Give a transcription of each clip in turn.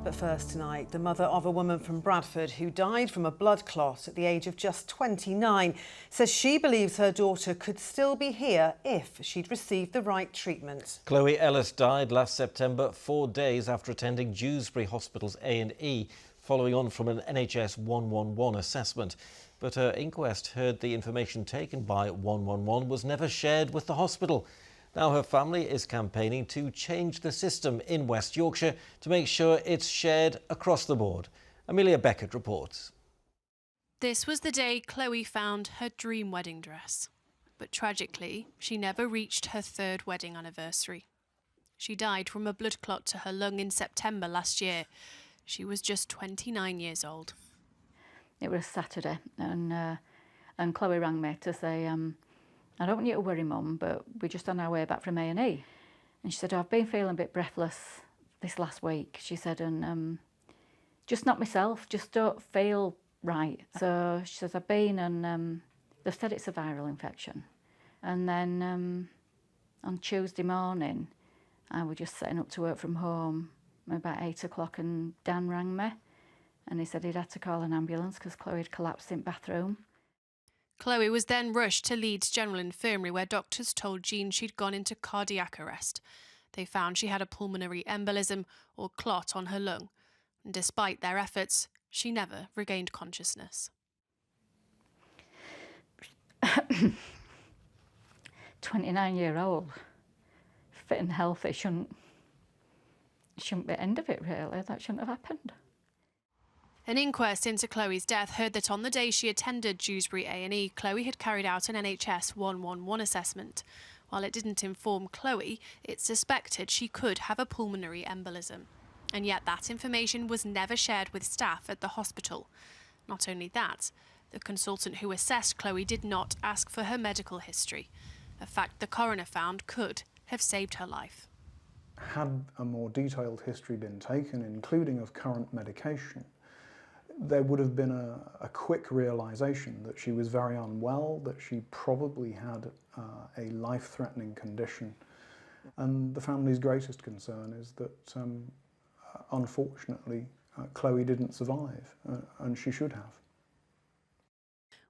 But first tonight, the mother of a woman from Bradford who died from a blood clot at the age of just 29 says she believes her daughter could still be here if she'd received the right treatment. Chloe Ellis died last September, 4 days after attending Dewsbury Hospital's A&E, following on from an NHS 111 assessment. But her inquest heard the information taken by 111 was never shared with the hospital. Now her family is campaigning to change the system in West Yorkshire to make sure it's shared across the board. Amelia Beckett reports. This was the day Chloe found her dream wedding dress. But tragically, she never reached her 3rd wedding anniversary. She died from a blood clot to her lung in September last year. She was just 29 years old. It was Saturday and Chloe rang me to say, I don't want you to worry, Mum, but we're just on our way back from A&E. And she said, I've been feeling a bit breathless this last week. She said, and just not myself, just don't feel right. So she says, I've been and they've said it's a viral infection. And then on Tuesday morning, I was just setting up to work from home about 8 o'clock and Dan rang me. And he said he'd had to call an ambulance because Chloe had collapsed in the bathroom. Chloe was then rushed to Leeds General Infirmary where doctors told Jean she'd gone into cardiac arrest. They found she had a pulmonary embolism or clot on her lung. And despite their efforts, she never regained consciousness. 29-year-old, fit and healthy, shouldn't be the end of it really. That shouldn't have happened. An inquest into Chloe's death heard that on the day she attended Dewsbury A&E, Chloe had carried out an NHS 111 assessment. While it didn't inform Chloe, it suspected she could have a pulmonary embolism. And yet that information was never shared with staff at the hospital. Not only that, the consultant who assessed Chloe did not ask for her medical history, a fact the coroner found could have saved her life. Had a more detailed history been taken, including of current medication, there would have been a quick realisation that she was very unwell, that she probably had a life-threatening condition. And the family's greatest concern is that, unfortunately, Chloe didn't survive, and she should have.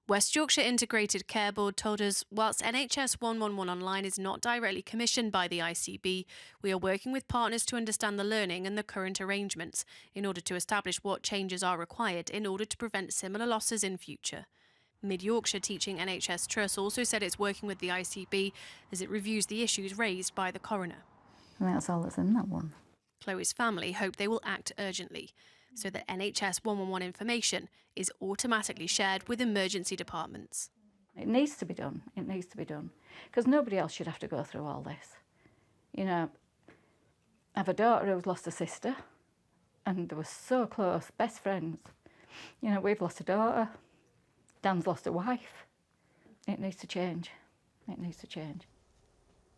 West Yorkshire Integrated Care Board told us, whilst NHS 111 Online is not directly commissioned by the ICB, we are working with partners to understand the learning and the current arrangements in order to establish what changes are required in order to prevent similar losses in future. Mid Yorkshire Teaching NHS Trust also said it's working with the ICB as it reviews the issues raised by the coroner. And that's all that's in that one. Chloe's family hope they will act urgently, so that NHS 111 information is automatically shared with emergency departments. It needs to be done. It needs to be done. Because nobody else should have to go through all this. You know, I have a daughter who's lost a sister, and they were so close, best friends. You know, we've lost a daughter. Dan's lost a wife. It needs to change. It needs to change.